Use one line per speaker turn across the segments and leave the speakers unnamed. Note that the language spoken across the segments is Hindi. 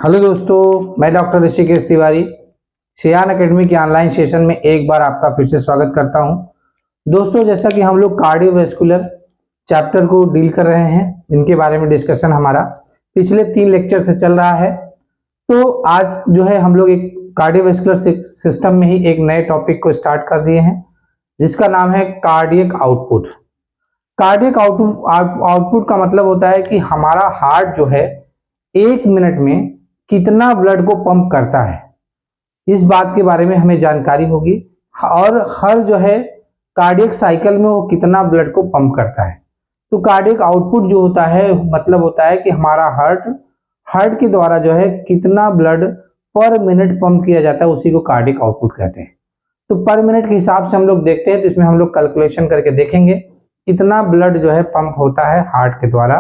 हेलो दोस्तों, मैं डॉक्टर ऋषिकेश तिवारी श्रेयान एकेडमी के ऑनलाइन सेशन में एक बार आपका फिर से स्वागत करता हूं। दोस्तों, जैसा कि हम लोग कार्डियोवैस्कुलर चैप्टर को डील कर रहे हैं, इनके बारे में डिस्कशन हमारा पिछले 3 लेक्चर से चल रहा है। तो आज जो है हम लोग एक कार्डियोवैस्कुलर सिस्टम में ही एक नए टॉपिक को स्टार्ट कर दिए हैं, जिसका नाम है कार्डियक आउटपुट। कार्डियक आउटपुट का मतलब होता है कि हमारा हार्ट जो है 1 मिनट में कितना ब्लड को पंप करता है, इस बात के बारे में हमें जानकारी होगी। और हर जो है कार्डियक साइकिल में वो कितना ब्लड को पंप करता है। तो कार्डियक आउटपुट जो होता है मतलब होता है कि हमारा हार्ट के द्वारा जो है कितना ब्लड पर मिनट पंप किया जाता है, उसी को कार्डियक आउटपुट कहते हैं। तो पर मिनट के हिसाब से हम लोग देखते हैं, तो इसमें हम लोग कैलकुलेशन करके देखेंगे कितना ब्लड जो है पंप होता है हार्ट के द्वारा।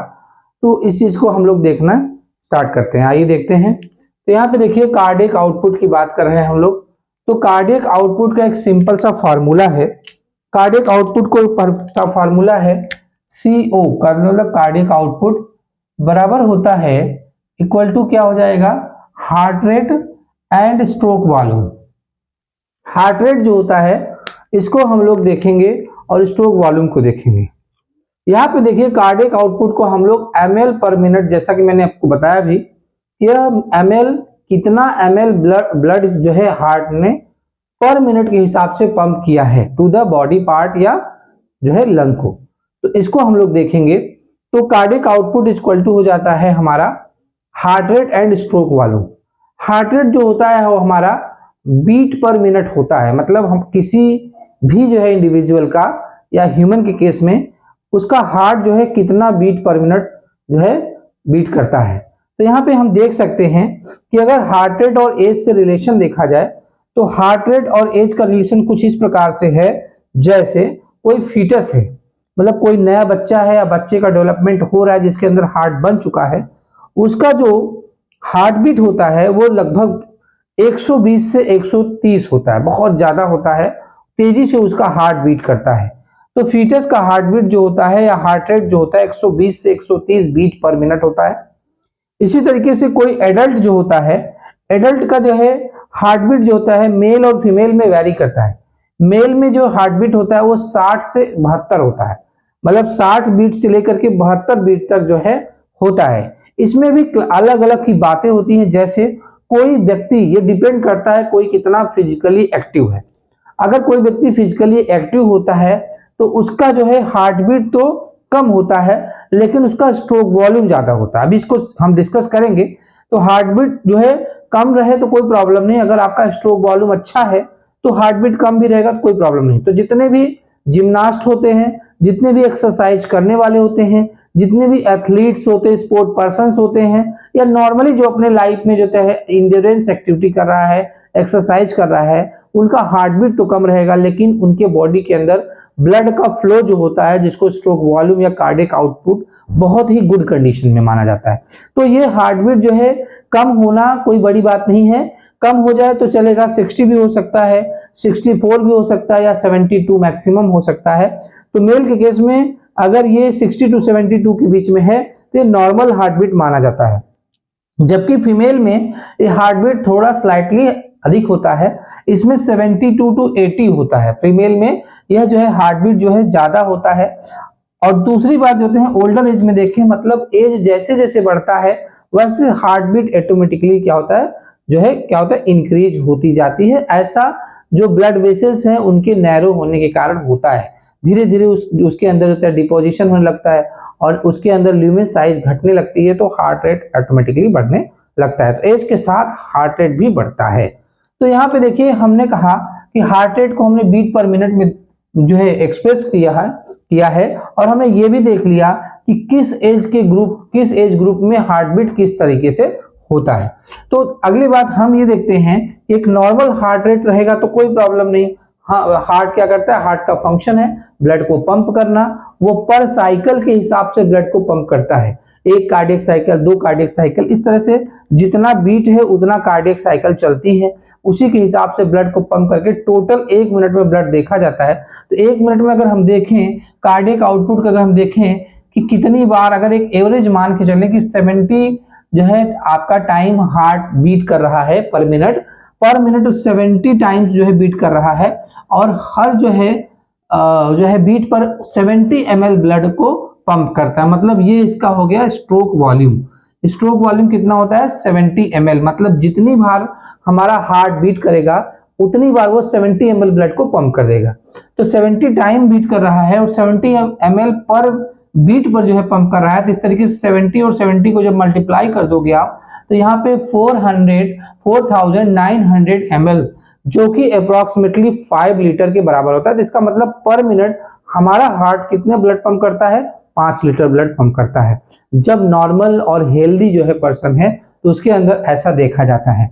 तो इस चीज को हम लोग देखना स्टार्ट करते हैं। आइए देखते हैं। तो यहाँ पे देखिए कार्डियक आउटपुट की बात कर रहे हैं हम लोग। तो कार्डियक आउटपुट का एक सिंपल सा फार्मूला है। कार्डियक आउटपुट का फार्मूला है CO, कार्डियक आउटपुट बराबर होता है इक्वल टू क्या हो जाएगा, heart rate and stroke volume. Heart rate जो होता है इसको हम लोग देखेंगे और स्ट्रोक वॉल्यूम को देखेंगे। यहाँ पे देखिए कार्डियक आउटपुट को हम लोग ml पर मिनट, जैसा कि मैंने आपको बताया भी, यह ml कितना ml ब्लड जो है हार्ट ने पर मिनट के हिसाब से पंप किया है टू द बॉडी पार्ट या जो है लंग को। तो इसको हम लोग देखेंगे। तो कार्डियक आउटपुट इक्वल टू हो जाता है हमारा heart rate and stroke volume. Heart rate जो होता है वो हमारा बीट पर मिनट होता है, मतलब हम किसी भी जो है इंडिविजुअल का या ह्यूमन के केस में उसका हार्ट जो है कितना बीट पर मिनट जो है बीट करता है। तो यहाँ पे हम देख सकते हैं कि अगर हार्ट रेट और एज से रिलेशन देखा जाए तो हार्ट रेट और एज का रिलेशन कुछ इस प्रकार से है, जैसे कोई फीटस है, मतलब कोई नया बच्चा है या बच्चे का डेवलपमेंट हो रहा है जिसके अंदर हार्ट बन चुका है, उसका जो हार्ट बीट होता है वो लगभग 120 से 130 होता है, बहुत ज्यादा होता है, तेजी से उसका हार्ट बीट करता है। तो फीटस का हार्ट बीट जो होता है या हार्ट रेट जो होता है 120 से 130 बीट पर मिनट होता है। इसी तरीके से कोई एडल्ट जो होता है, एडल्ट का जो है हार्ट बीट जो होता है मेल और फीमेल में वैरी करता है। मेल में जो हार्ट बीट होता है वो 60 से 72 होता है, मतलब 60 बीट से लेकर के 72 बीट तक जो है होता है। इसमें भी अलग अलग की बातें होती हैं, जैसे कोई व्यक्ति, ये डिपेंड करता है कोई कितना फिजिकली एक्टिव है। अगर कोई व्यक्ति फिजिकली एक्टिव होता है तो उसका जो है हार्ट बीट तो कम होता है लेकिन उसका स्ट्रोक वॉल्यूम ज्यादा होता है। अभी इसको हम डिस्कस करेंगे। तो हार्ट बीट जो है कम रहे तो कोई प्रॉब्लम नहीं, अगर आपका स्ट्रोक वॉल्यूम अच्छा है तो हार्ट बीट कम भी रहेगा कोई प्रॉब्लम नहीं। तो जितने भी जिम्नास्ट होते हैं, जितने भी एक्सरसाइज करने वाले होते हैं, जितने भी एथलीट्स होते हैं, स्पोर्ट पर्सन होते हैं, या नॉर्मली जो अपने लाइफ में जो है इंड्योरेंस एक्टिविटी कर रहा है, एक्सरसाइज कर रहा है, उनका हार्ट बीट तो कम रहेगा लेकिन उनके बॉडी के अंदर ब्लड का फ्लो जो होता है, जिसको स्ट्रोक वॉल्यूम या कार्डियक आउटपुट, बहुत ही गुड कंडीशन में माना जाता है। तो ये हार्ट बीट जो है कम होना कोई बड़ी बात नहीं है, कम हो जाए तो चलेगा, 60 भी हो सकता है, 64 भी हो सकता है, या 72 मैक्सिमम हो सकता है। तो मेल के केस में अगर ये 60 टू 72 के बीच में है तो ये नॉर्मल हार्ट बीट माना जाता है, जबकि फीमेल में ये हार्ट बीट थोड़ा स्लाइटली अधिक होता है, इसमें 72 टू 80 होता है। फीमेल में यह जो है हार्ट बीट जो है ज्यादा होता है। और दूसरी बात जो है ओल्डर एज में देखें, मतलब एज जैसे जैसे बढ़ता है वैसे हार्ट बीट ऑटोमेटिकली क्या होता है, जो है क्या होता है, इंक्रीज होती जाती है। ऐसा जो ब्लड वेसल्स हैं उनके नैरो होने के कारण होता है। धीरे धीरे उसके अंदर होता है डिपोजिशन होने लगता है और उसके अंदर ल्यूमेन साइज घटने लगती है, तो हार्ट रेट ऑटोमेटिकली बढ़ने लगता है। तो एज के साथ हार्ट रेट भी बढ़ता है। तो यहाँ पे देखिए हमने कहा कि हार्ट रेट को हमने बीट पर मिनट में जो है एक्सप्रेस किया है और हमने ये भी देख लिया कि किस एज ग्रुप में हार्ट बीट किस तरीके से होता है। तो अगली बात हम ये देखते हैं, एक नॉर्मल हार्ट रेट रहेगा तो कोई प्रॉब्लम नहीं। हाँ, हार्ट क्या करता है, हार्ट का फंक्शन है ब्लड को पंप करना, वो पर साइकिल के हिसाब से ब्लड को पंप करता है। 1 कार्डियक साइकिल, 2 कार्डियक साइकिल, इस तरह से जितना बीट है उतना कार्डियक साइकिल चलती है, उसी के हिसाब से ब्लड को पंप करके टोटल 1 मिनट में ब्लड देखा जाता है। तो 1 मिनट में अगर हम देखें कार्डियक आउटपुट का, अगर हम देखें कि कितनी बार, अगर एक एवरेज मान के चलें कि 70 जो है आपका टाइम हार्ट बीट कर रहा है पर मिनट 70 टाइम्स जो है बीट कर रहा है, और हर जो है बीट पर 70 ml ब्लड को पंप करता है। मतलब ये इसका हो गया स्ट्रोक वॉल्यूम। स्ट्रोक वॉल्यूम कितना होता है 70 ml, मतलब जितनी बार हमारा हार्ट बीट करेगा उतनी बार वो 70 ml ब्लड को पंप कर देगा। तो 70 टाइम बीट कर रहा है और 70 ml पर बीट पर जो है पंप कर रहा है। तो इस तरीके से 70 और 70 को जब मल्टीप्लाई कर दोगे आप, तो यहाँ पे 4900 ml, जो कि अप्रोक्सीमेटली 5 लीटर के बराबर होता है। तो इसका मतलब पर मिनट हमारा हार्ट कितने ब्लड पंप करता है, 5 लीटर ब्लड पंप करता है। जब नॉर्मल और हेल्दी जो है पर्सन है तो उसके अंदर ऐसा देखा जाता है।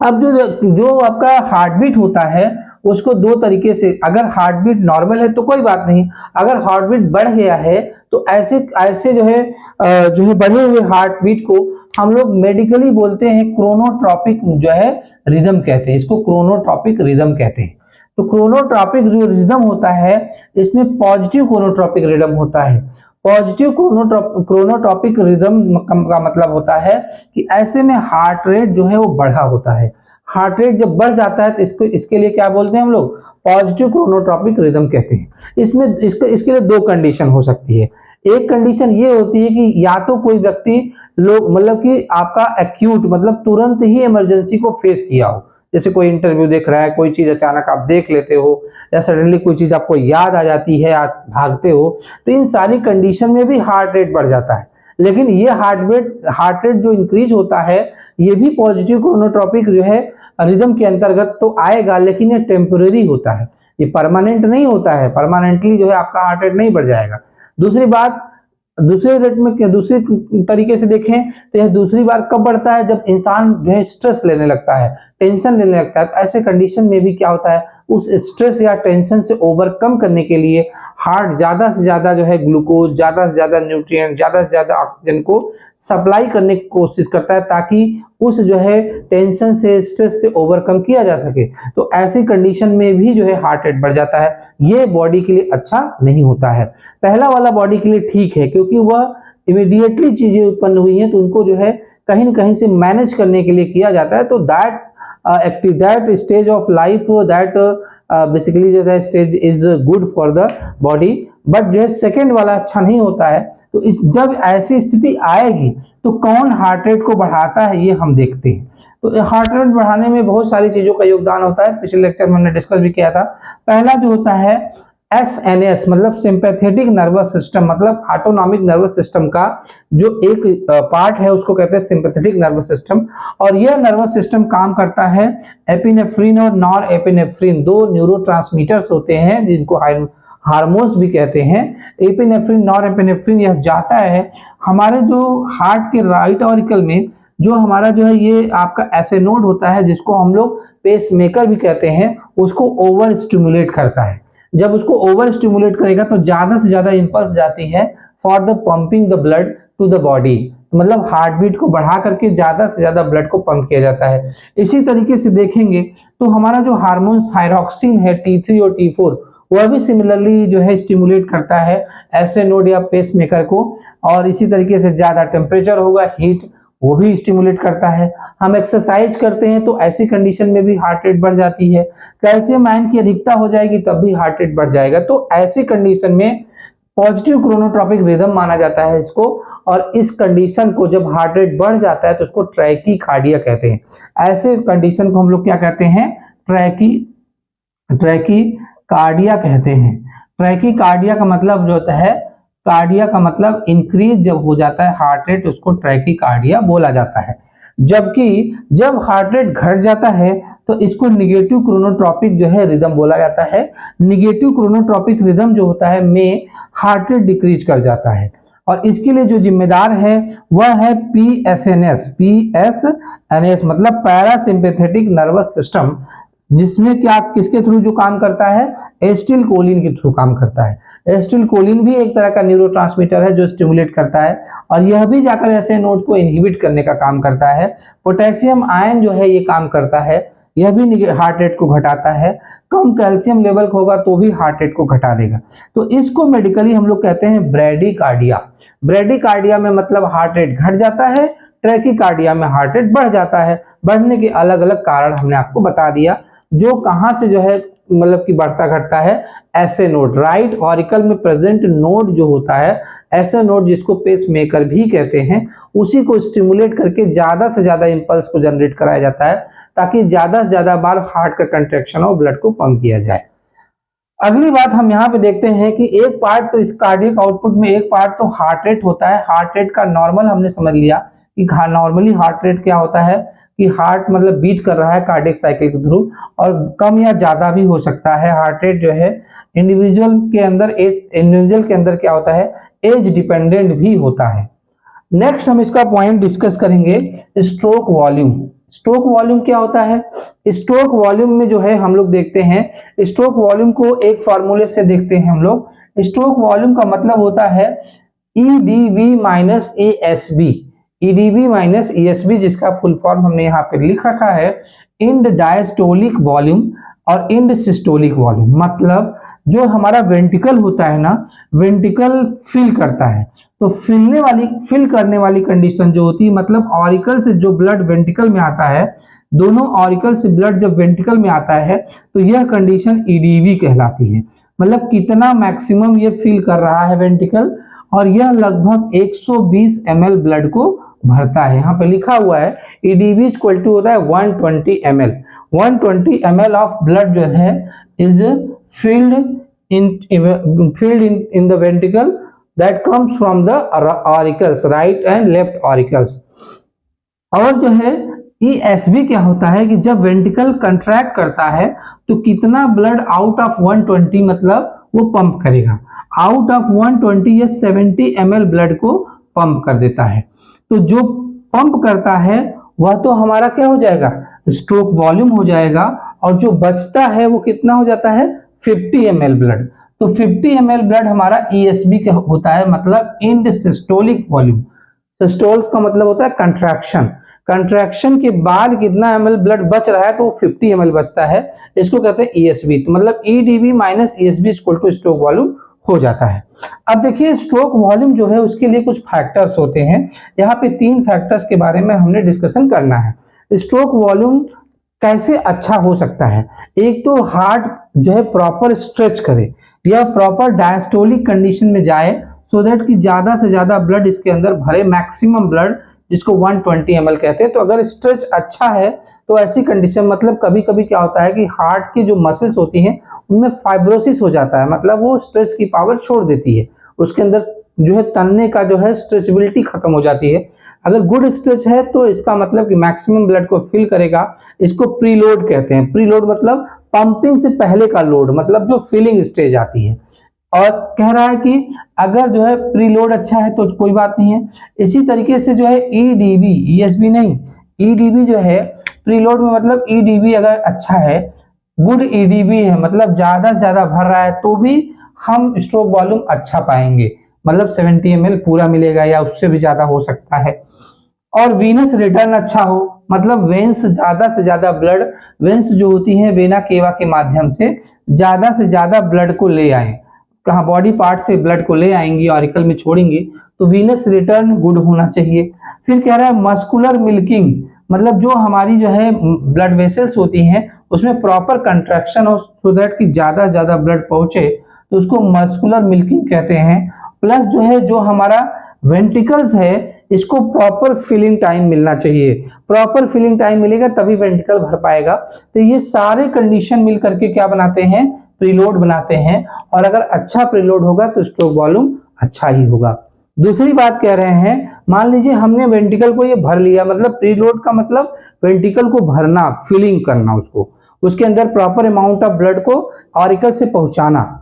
अब जो आपका हार्ट बीट होता है उसको दो तरीके से, अगर हार्ट बीट नॉर्मल है तो कोई बात नहीं, अगर हार्ट बीट बढ़ गया है तो ऐसे जो है बढ़े हुए हार्ट बीट को हम लोग मेडिकली बोलते हैं क्रोनोट्रॉपिक जो है रिदम कहते हैं। इसको क्रोनोट्रॉपिक रिदम कहते हैं। तो क्रोनोट्रॉपिक जो रिदम होता है इसमें पॉजिटिव क्रोनोट्रॉपिक रिदम होता है। पॉजिटिव क्रोनोट्रॉपिक रिदम का मतलब होता है कि ऐसे में हार्ट रेट जो है वो बढ़ा होता है। हार्ट रेट जब बढ़ जाता है तो इसके लिए क्या बोलते हैं हम लोग, पॉजिटिव क्रोनोट्रॉपिक रिदम कहते हैं। इसके लिए दो कंडीशन हो सकती है। एक कंडीशन ये होती है कि या तो कोई व्यक्ति मतलब कि आपका एक्यूट मतलब तुरंत ही इमरजेंसी को फेस किया हो, जैसे कोई इंटरव्यू देख रहा है, कोई चीज अचानक आप देख लेते हो, या सडनली कोई चीज आपको याद आ जाती है, आप भागते हो, तो इन सारी कंडीशन में भी हार्ट रेट बढ़ जाता है। लेकिन ये हार्ट रेट जो इंक्रीज होता है ये भी पॉजिटिव क्रोनोट्रॉपिक जो है रिदम के अंतर्गत तो आएगा, लेकिन ये टेम्परेरी होता है, ये परमानेंट नहीं होता है। परमानेंटली जो है आपका हार्ट रेट नहीं बढ़ जाएगा। दूसरी बात, दूसरे रेट में दूसरी तरीके से देखें तो यह दूसरी बार कब बढ़ता है, जब इंसान जो है स्ट्रेस लेने लगता है, टेंशन लेने लगता है। तो ऐसे कंडीशन में भी क्या होता है, उस स्ट्रेस या टेंशन से ओवरकम करने के लिए हार्ट ज्यादा से ज्यादा जो है ग्लूकोज, ज्यादा से ज्यादा न्यूट्रिएंट, ज्यादा से ज्यादा ऑक्सीजन को सप्लाई करने की कोशिश करता है, ताकि उस जो है टेंशन से, स्ट्रेस से ओवरकम किया जा सके। तो ऐसी कंडीशन में भी जो है हार्ट रेट बढ़ जाता है। ये बॉडी के लिए अच्छा नहीं होता है। पहला वाला बॉडी के लिए ठीक है, क्योंकि वह इमीडिएटली चीजें उत्पन्न हुई हैं तो उनको जो है कहीं न कहीं से मैनेज करने के लिए किया जाता है। तो that stage of life, that basically जो है stage is good for the body. But जो है सेकेंड वाला अच्छा नहीं होता है। तो जब ऐसी स्थिति आएगी तो कौन हार्ट रेट को बढ़ाता है ये हम देखते हैं। तो हार्ट रेट बढ़ाने में बहुत सारी चीजों का योगदान होता है, पिछले लेक्चर में हमने डिस्कस भी किया था। पहला जो होता है एसएनएस मतलब सिंपैथेटिक नर्वस सिस्टम, मतलब ऑटोनॉमिक नर्वस सिस्टम का जो एक पार्ट है उसको कहते हैं सिंपैथेटिक नर्वस सिस्टम। और यह नर्वस सिस्टम काम करता है एपिनेफ्रिन और नॉर एपिनेफ्रिन, दो न्यूरोट्रांसमीटर्स होते हैं जिनको हार्मोन्स भी कहते हैं। एपिनेफ्रिन, नॉर एपिनेफ्रिन यह जाता है हमारे जो हार्ट के राइट ऑरिकल में, जो हमारा जो है ये आपका ऐसे नोड होता है जिसको हम लोग पेसमेकर भी कहते हैं, उसको ओवर स्टिमुलेट करता है। जब उसको ओवर स्टिमुलेट करेगा तो ज्यादा से ज्यादा इंपल्स जाती है for the pumping the blood to the body, मतलब हार्ट बीट को बढ़ा करके ज्यादा से ज्यादा ब्लड को पंप किया जाता है। इसी तरीके से देखेंगे तो हमारा जो हार्मोन थायरॉक्सिन है T3 और T4 वह भी सिमिलरली जो है स्टिमुलेट करता है ऐसे नोड या पेसमेकर को। और इसी तरीके से ज्यादा टेम्परेचर होगा, हीट, वो भी स्टिमुलेट करता है। हम एक्सरसाइज करते हैं तो ऐसी कंडीशन में भी हार्ट रेट बढ़ जाती है। कैल्शियम आयन की अधिकता हो जाएगी तब भी हार्ट रेट बढ़ जाएगा। तो ऐसी कंडीशन में पॉजिटिव क्रोनोट्रॉपिक रिदम माना जाता है इसको। और इस कंडीशन को जब हार्ट रेट बढ़ जाता है तो उसको ट्रैकीकार्डिया कहते हैं। ऐसे कंडीशन को हम लोग क्या कहते हैं, ट्रैकीकार्डिया कहते हैं। ट्रैकीकार्डिया का मतलब जो होता है, कार्डिया का मतलब इंक्रीज जब हो जाता है हार्ट रेट, उसको ट्रैकीकार्डिया बोला जाता है। जबकि जब हार्ट रेट घट जाता है तो इसको निगेटिव क्रोनोट्रॉपिक जो है रिदम बोला जाता है। निगेटिव क्रोनोट्रॉपिक रिदम जो होता है में हार्ट रेट डिक्रीज कर जाता है। और इसके लिए जो जिम्मेदार है वह है पीएसएनएस मतलब पैरासिम्पैथेटिक नर्वस सिस्टम, जिसमें क्या किसके थ्रू जो काम करता है, एसिटिलकोलिन के थ्रू काम करता है। एसिटिलकोलिन भी एक तरह का न्यूरोट्रांसमीटर है जो स्टिमुलेट करता है और यह भी जाकर ऐसे नोड को इनहिबिट करने का काम करता है। पोटेशियम आयन जो है ये काम करता है, यह भी हार्ट रेट को घटाता है। कम कैल्शियम लेवल होगा तो भी हार्ट रेट को घटा देगा। तो इसको मेडिकली हम लोग कहते हैं ब्रेडिकार्डिया। ब्रेडिकार्डिया में मतलब हार्ट रेट घट जाता है, ट्रैकिकार्डिया में हार्ट रेट बढ़ जाता है। बढ़ने के अलग अलग कारण हमने आपको बता दिया। जो कहां से जो है मतलब कि बढ़ता घटता है, ऐसे नोड, राइट ऑरिकल में प्रेजेंट नोड जो होता है, ऐसे नोड जिसको पेस मेकर भी कहते हैं, उसी को स्टिमुलेट करके ज्यादा से ज्यादा इंपल्स को जनरेट कराया जाता है ताकि ज्यादा से ज्यादा बार हार्ट का कंट्रैक्शन हो, ब्लड को पंप किया जाए। अगली बात हम यहाँ पे देखते हैं कि एक पार्ट तो इस कार्डियक आउटपुट में एक पार्ट तो हार्ट रेट होता है। हार्ट रेट का नॉर्मल हमने समझ लिया कि नॉर्मली हार्ट रेट क्या होता है कि हार्ट मतलब बीट कर रहा है कार्डियक साइकिल के थ्रू, और कम या ज्यादा भी हो सकता है। हार्ट रेट जो है इंडिविजुअल के अंदर क्या होता है, एज डिपेंडेंट भी होता है। नेक्स्ट हम इसका पॉइंट डिस्कस करेंगे, स्ट्रोक वॉल्यूम। स्ट्रोक वॉल्यूम क्या होता है? स्ट्रोक वॉल्यूम में जो है हम लोग देखते हैं, स्ट्रोक वॉल्यूम को एक फॉर्मूले से देखते हैं हम लोग। स्ट्रोक वॉल्यूम का मतलब होता है EDV minus ESB। EDB minus ESB जिसका फुल फॉर्म हमने यहाँ पे लिख रखा है, इंड डायस्टोलिक वॉल्यूम और इंड सिस्टोलिक वॉल्यूम। मतलब जो हमारा वेंट्रिकल होता है ना, वेंट्रिकल फिल करता है, तो फिल करने वाली कंडीशन जो होती है, मतलब ऑरिकल से जो ब्लड वेंट्रिकल में आता है, दोनों ऑरिकल से ब्लड जब वेंट्रिकल में आता है तो यह कंडीशन EDV कहलाती है। मतलब कितना मैक्सिमम ये फिल कर रहा है वेंट्रिकल, और यह लगभग 120 ml ब्लड को भरता है। यहाँ पे लिखा हुआ है EDV इक्वल टू होता है 120 ml। 120 ml ऑफ ब्लड जो है is filled in the ventricle that comes from the auricles, right and left auricles। और जो है ESB क्या होता है कि जब वेंट्रिकल कंट्रैक्ट करता है तो कितना ब्लड आउट ऑफ 120 मतलब वो पंप करेगा। आउट ऑफ 120 या 70 ml ब्लड को पंप कर देता है। तो जो पंप करता है वह तो हमारा क्या हो जाएगा, स्ट्रोक वॉल्यूम हो जाएगा, और जो बचता है वो कितना हो जाता है, 50 ml ब्लड। तो 50 ml ब्लड हमारा ESB का होता है, मतलब इंड सिस्टोलिक वॉल्यूम। सिस्टोल्स का मतलब होता है कंट्रैक्शन। कंट्रैक्शन के बाद कितना ml ब्लड बच रहा है तो 50 ml बचता है, इसको कहते हैं ESB। तो मतलब EDB minus ESB equal two stroke volume हो जाता है। अब देखिए स्ट्रोक वॉल्यूम जो है उसके लिए कुछ फैक्टर्स होते हैं। यहाँ पे 3 फैक्टर्स के बारे में हमने डिस्कशन करना है। स्ट्रोक वॉल्यूम कैसे अच्छा हो सकता है? एक तो हार्ट जो है प्रॉपर स्ट्रेच करे या प्रॉपर डायस्टोलिक कंडीशन में जाए, सो दैट कि ज्यादा से ज्यादा ब्लड इसके अंदर भरे, मैक्सिमम ब्लड, जिसको 120 ml कहते हैं। तो अगर स्ट्रेच अच्छा है तो ऐसी कंडीशन, मतलब कभी कभी क्या होता है कि हार्ट की जो मसल्स होती हैं उनमें फाइब्रोसिस हो जाता है, मतलब वो स्ट्रेच की पावर छोड़ देती है, उसके अंदर जो है तनने का जो है स्ट्रेचबिलिटी खत्म हो जाती है। अगर गुड स्ट्रेच है तो इसका मतलब कि मैक्सिमम ब्लड को फिल करेगा। इसको प्रीलोड कहते हैं। प्रीलोड मतलब पंपिंग से पहले का लोड, मतलब जो फिलिंग स्टेज आती है। और कह रहा है कि अगर जो है प्रीलोड अच्छा है तो कोई बात नहीं है। इसी तरीके से जो है EDB, ESB नहीं, EDB जो है प्रीलोड में, मतलब EDB अगर अच्छा है, गुड EDB है, मतलब ज्यादा से ज्यादा भर रहा है, तो भी हम स्ट्रोक वॉल्यूम अच्छा पाएंगे, मतलब 70 ml पूरा मिलेगा या उससे भी ज्यादा हो सकता है। और वीनस रिटर्न अच्छा हो, मतलब वेन्स ज्यादा से ज्यादा ब्लड, वेन्स जो होती है वेना केवा के माध्यम से ज्यादा ब्लड को ले आए, कहाँ बॉडी पार्ट से ब्लड को ले आएंगी, ऑरिकल में छोड़ेंगे, तो वीनस रिटर्न गुड होना चाहिए। फिर कह रहा है मस्कुलर मिल्किंग, मतलब जो हमारी जो है ब्लड वेसल्स होती हैं उसमें प्रॉपर कंट्रैक्शन हो, सो दैट कि ज्यादा ज्यादा ब्लड पहुंचे, तो उसको मस्कुलर मिल्किंग कहते हैं। प्लस जो है जो हमारा वेंट्रिकल्स है इसको प्रॉपर फिलिंग टाइम मिलना चाहिए। प्रॉपर फिलिंग टाइम मिलेगा तभी वेंट्रिकल भर पाएगा। तो ये सारे कंडीशन मिल करके क्या बनाते हैं, प्रीलोड बनाते हैं। और अगर अच्छा प्रीलोड होगा तो स्ट्रोक वॉल्यूम अच्छा ही होगा। दूसरी बात कह रहे हैं, मान लीजिए हमने वेंट्रिकल को ये भर लिया, मतलब प्रीलोड का मतलब वेंट्रिकल को भरना, फिलिंग करना, उसको उसके अंदर प्रॉपर अमाउंट ऑफ ब्लड को ऑरिकल से पहुंचाना।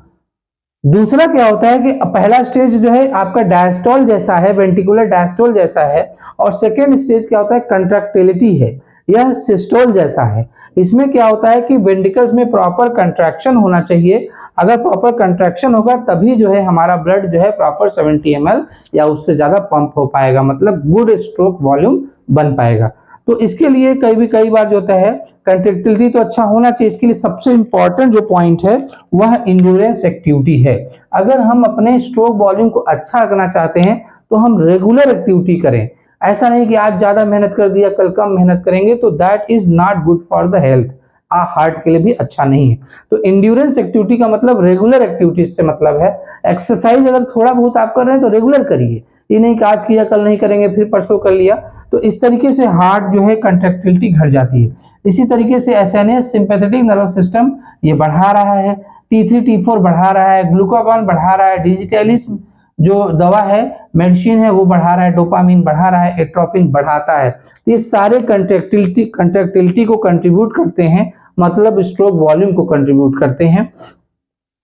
दूसरा क्या होता है कि पहला स्टेज जो है आपका डायस्टोल जैसा है, वेंट्रिकुलर डायस्टोल जैसा है, और सेकेंड स्टेज क्या होता है, कंट्रैक्टिलिटी है, यह सिस्टोल जैसा है। इसमें क्या होता है कि वेंट्रिकल्स में प्रॉपर कंट्रैक्शन होना चाहिए। अगर प्रॉपर कंट्रैक्शन होगा तभी जो है हमारा ब्लड जो है प्रॉपर 70 ml या उससे ज्यादा पंप हो पाएगा, मतलब गुड स्ट्रोक वॉल्यूम बन पाएगा। तो इसके लिए कई बार जो होता है कंट्रैक्टिलिटी तो अच्छा होना चाहिए। इसके लिए सबसे इंपॉर्टेंट जो पॉइंट है वह इंड्योरेंस एक्टिविटी है। अगर हम अपने स्ट्रोक वॉल्यूम को अच्छा रखना चाहते हैं तो हम रेगुलर एक्टिविटी करें। ऐसा नहीं कि आज ज्यादा मेहनत कर दिया कल कम मेहनत करेंगे, तो that is not good for the health, heart के लिए भी अच्छा नहीं है। तो इंड्योरेंस एक्टिविटी का मतलब रेगुलर एक्टिविटीज से मतलब है। एक्सरसाइज अगर थोड़ा बहुत आप कर रहे हैं तो रेगुलर करिए, ये नहीं कि आज किया कल नहीं करेंगे फिर परसों कर लिया। तो इस तरीके से हार्ट जो है कंट्रैक्टिलिटी घट जाती है। इसी तरीके से एसएनएस सिंपैथेटिक नर्वस सिस्टम ये बढ़ा रहा है, T3 T4 बढ़ा रहा है, ग्लूकागॉन बढ़ा रहा है, डिजिटलिस जो दवा है मेडिसिन है वो बढ़ा रहा है, डोपामिन बढ़ा रहा है, एट्रोपिन बढ़ाता है। तो ये सारे कंट्रैक्टिलिटी को कंट्रीब्यूट करते हैं, मतलब स्ट्रोक वॉल्यूम को कंट्रीब्यूट करते हैं।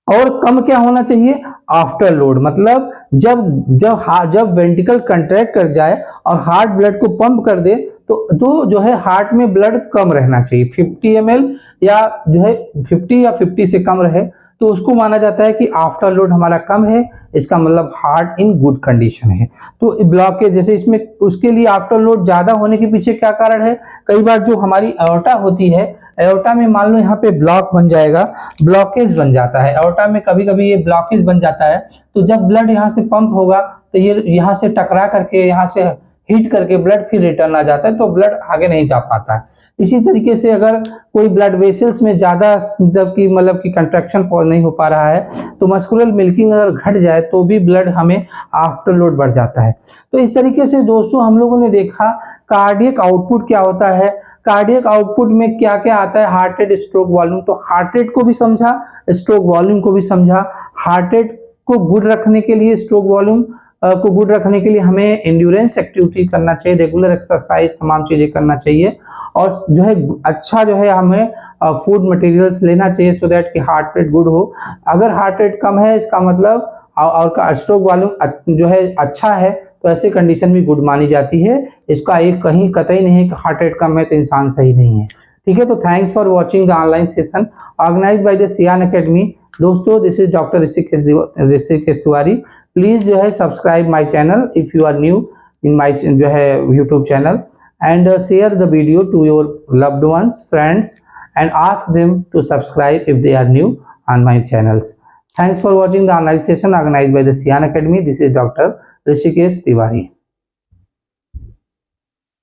और कम क्या होना चाहिए? आफ्टर लोड, मतलब जब वेंट्रिकल कंट्रैक्ट कर जाए और हार्ट ब्लड को पंप कर दे तो जो है हार्ट में ब्लड कम रहना चाहिए, 50 ml या जो है 50 या 50 से कम रहे तो उसको माना जाता है कि आफ्टर लोड हमारा कम है, इसका मतलब हार्ट इन गुड कंडीशन है। तो ब्लॉकेज जैसे इसमें उसके लिए आफ्टर लोड ज्यादा होने के पीछे क्या कारण है? कई बार जो हमारी एओर्टा होती है, एओर्टा में मान लो यहाँ पे ब्लॉक बन जाएगा, ब्लॉकेज बन जाता है एओर्टा में, कभी कभी ये ब्लॉकेज बन जाता है। तो जब ब्लड यहाँ से पंप होगा तो ये यहाँ से टकरा करके यहाँ से हीट करके ब्लड फिर रिटर्न आ जाता है, तो ब्लड आगे नहीं जा पाता है। इसी तरीके से अगर कोई ब्लड वेसल्स में ज्यादा मतलब कि कंट्रैक्शन नहीं हो पा रहा है तो मस्कुलर मिल्किंग अगर घट जाए तो भी ब्लड हमें आफ्टर लोड बढ़ जाता है। तो इस तरीके से दोस्तों हम लोगों ने देखा कार्डियक आउटपुट क्या होता है, कार्डियक आउटपुट में क्या क्या आता है, हार्ट रेट, स्ट्रोक वॉल्यूम। तो हार्ट रेट को भी समझा, स्ट्रोक वॉल्यूम को भी समझा। हार्ट रेट को गुड रखने के लिए, स्ट्रोक वॉल्यूम को गुड रखने के लिए हमें एंड्योरेंस एक्टिविटी करना चाहिए, रेगुलर एक्सरसाइज, तमाम चीजें करना चाहिए। और जो है अच्छा जो है हमें फूड मटेरियल्स लेना चाहिए सो दैट कि हार्ट रेट गुड हो। अगर हार्ट रेट कम है इसका मतलब और स्ट्रोक वॉल्यूम जो है अच्छा है तो ऐसे कंडीशन भी गुड मानी जाती है। इसका एक कहीं कतई नहीं है कि हार्ट रेट कम है तो इंसान सही नहीं है। ठीक है, तो thanks for watching the online session organised by the Siyan academy. दोस्तों this is doctor Rishikesh Tiwari. Please जो है subscribe my channel if you are new in my जो है YouTube channel, and share the video to your loved ones, friends, and ask them to subscribe if they are new on my channels. Thanks for watching the online session organized by the Sian Academy. This is Dr. Rishikesh Tiwari.